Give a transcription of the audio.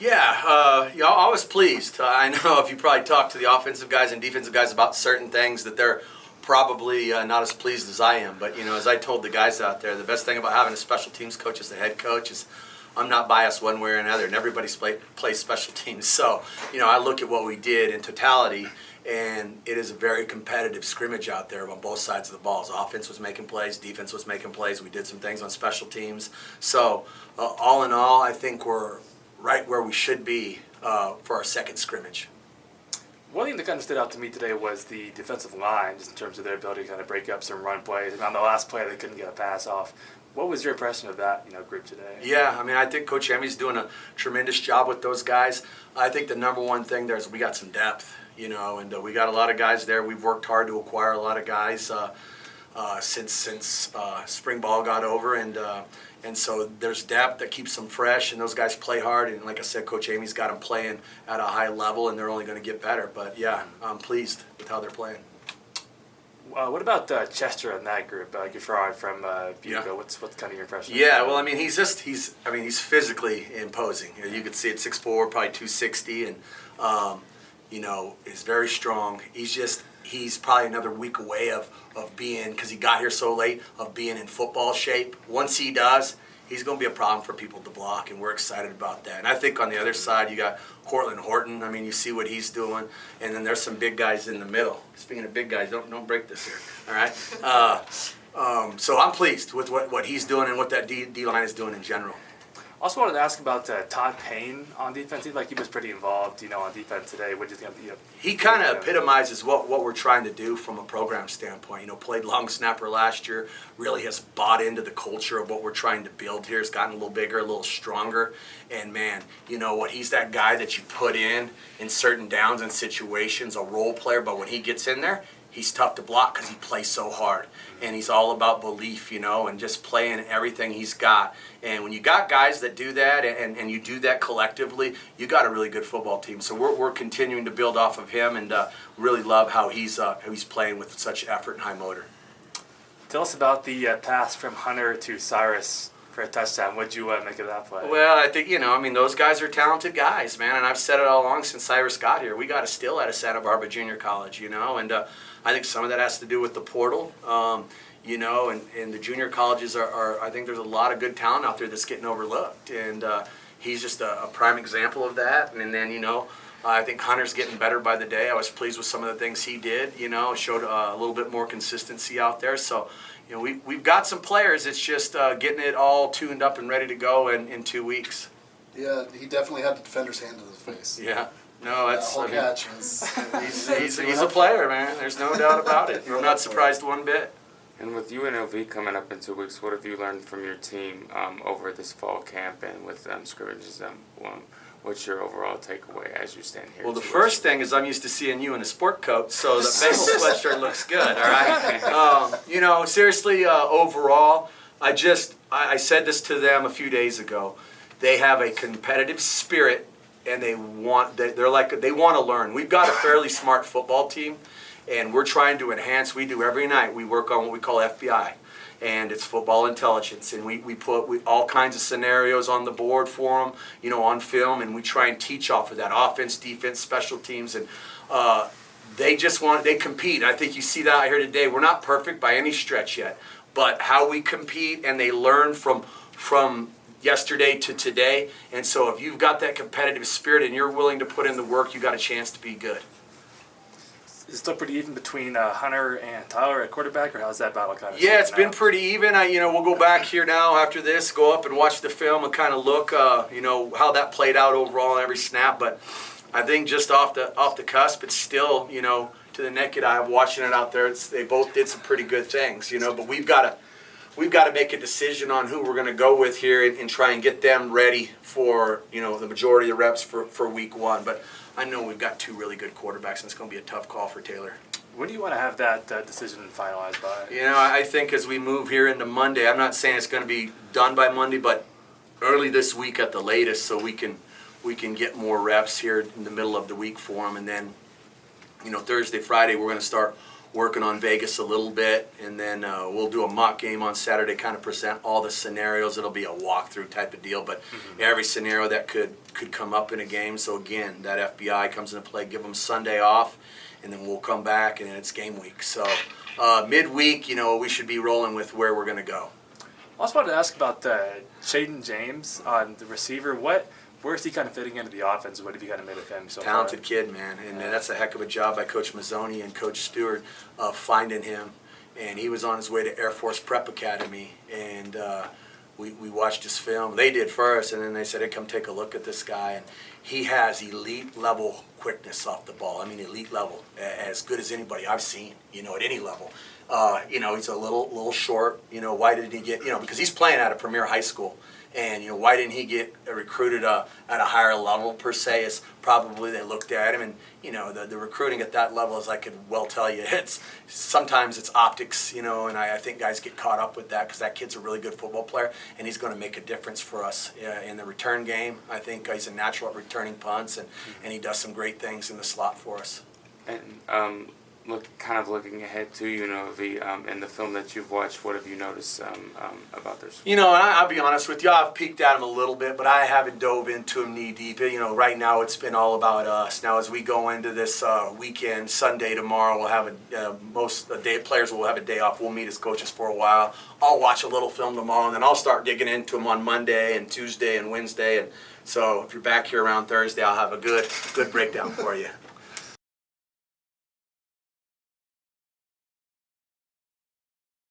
Yeah, I was pleased. I know if you probably talk to the offensive guys and defensive guys about certain things that they're probably not as pleased as I am. But, as I told the guys out there, the best thing about having a special teams coach as the head coach is I'm not biased one way or another, and everybody's plays special teams. So, I look at what we did in totality, and it is a very competitive scrimmage out there on both sides of the balls. Offense was making plays, defense was making plays. We did some things on special teams. So, all in all, I think we're right where we should be for our second scrimmage. One thing that kind of stood out to me today was the defensive line, just in terms of their ability to kind of break up some run plays. And on the last play, they couldn't get a pass off. What was your impression of that, group today? Yeah, I think Coach Emmy's doing a tremendous job with those guys. I think the number one thing there is we got some depth, and we got a lot of guys there. We've worked hard to acquire a lot of guys since spring ball got over, and so there's depth that keeps them fresh, and those guys play hard. And like I said, Coach Amy's got them playing at a high level, and they're only going to get better. But yeah, I'm pleased with how they're playing. What about Chester in that group? Giffard from Buco. Yeah. What's kind of your impression? Yeah, well, he's physically imposing. You could see it 6'4", probably 260, and is very strong. He's probably another week away of being, because he got here so late, of being in football shape. Once he does, he's going to be a problem for people to block, and we're excited about that. And I think on the other side, you got Cortland Horton. You see what he's doing, and then there's some big guys in the middle. Speaking of big guys, don't break this here, all right? So I'm pleased with what he's doing and what that D-line is doing in general. Also wanted to ask about Todd Payne on defense. Seemed like he was pretty involved, on defense today. What do you think? He kind of epitomizes what we're trying to do from a program standpoint. Played long snapper last year. Really has bought into the culture of what we're trying to build here. Has gotten a little bigger, a little stronger. And man, what? He's that guy that you put in certain downs and situations, a role player. But when he gets in there, he's tough to block because he plays so hard. And he's all about belief, and just playing everything he's got. And when you got guys that do that and you do that collectively, you got a really good football team. So we're continuing to build off of him, and really love how he's playing with such effort and high motor. Tell us about the pass from Hunter to Cyrus for a touchdown. What'd you make of that play? Well, I think, those guys are talented guys, man. And I've said it all along since Cyrus got here. We got a steal out of Santa Barbara Junior College, and I think some of that has to do with the portal, and the junior colleges are, I think there's a lot of good talent out there that's getting overlooked. And he's just a prime example of that. And then, I think Hunter's getting better by the day. I was pleased with some of the things he did, showed a little bit more consistency out there. So, we've got some players. It's just getting it all tuned up and ready to go in 2 weeks. Yeah, he definitely had the defender's hand to the face. Yeah. No, that's whole catch he's a player, man. There's no doubt about it. I'm not surprised one bit. And with UNLV coming up in 2 weeks, what have you learned from your team over this fall camp and with scrimmages? What's your overall takeaway as you stand here? Well, the first thing is I'm used to seeing you in a sport coat, so the baseball sweatshirt looks good, all right? Seriously, overall, I said this to them a few days ago. They have a competitive spirit, and they want to learn. We've got a fairly smart football team, and we're trying to enhance. We do every night. We work on what we call FBI, and it's football intelligence. And we put all kinds of scenarios on the board for them, on film, and we try and teach off of that: offense, defense, special teams, and they compete. I think you see that out here today. We're not perfect by any stretch yet, but how we compete, and they learn from yesterday to today. And so if you've got that competitive spirit and you're willing to put in the work, you got a chance to be good. Is it still pretty even between Hunter and Tyler at quarterback, or how's that battle kind of? Yeah, it's been pretty even. We'll go back here now after this, go up and watch the film and kind of look, how that played out overall in every snap. But I think just off the cusp, it's still, to the naked eye of watching it out there, they both did some pretty good things, But we've got to make a decision on who we're going to go with here and try and get them ready for, the majority of the reps for week one. But I know we've got two really good quarterbacks, and it's going to be a tough call for Taylor. When do you want to have that decision finalized by? I think as we move here into Monday, I'm not saying it's going to be done by Monday, but early this week at the latest, so we can get more reps here in the middle of the week for them. And then, Thursday, Friday, we're going to start working on Vegas a little bit, and then we'll do a mock game on Saturday, kind of present all the scenarios. It'll be a walkthrough type of deal, but every scenario that could come up in a game. So again, that FBI comes into play, give them Sunday off, and then we'll come back, and then it's game week. So midweek, we should be rolling with where we're going to go. I also wanted to ask about Shaden James on the receiver. Where's he kind of fitting into the offense? What have you kind of made of him so far? Talented kid, man, and that's a heck of a job by Coach Mazzoni and Coach Stewart of finding him. And he was on his way to Air Force Prep Academy, and we watched his film. They did first, and then they said, hey, come take a look at this guy. And he has elite level quickness off the ball. I mean, elite level, as good as anybody I've seen, at any level. He's a little short. Why did he get, because he's playing at a premier high school. And, why didn't he get recruited at a higher level, per se, is probably they looked at him. And, the recruiting at that level, as I could well tell you, sometimes it's optics, and I think guys get caught up with that because that kid's a really good football player, and he's going to make a difference for us in the return game. I think he's a natural at returning punts, and he does some great things in the slot for us. And looking ahead to, in the film that you've watched, what have you noticed about their school? I'll be honest with you, I've peeked at him a little bit, but I haven't dove into him knee deep. Right now it's been all about us. Now as we go into this weekend, Sunday tomorrow, we'll have players will have a day off. We'll meet as coaches for a while. I'll watch a little film tomorrow, and then I'll start digging into him on Monday and Tuesday and Wednesday. And so if you're back here around Thursday, I'll have a good breakdown for you.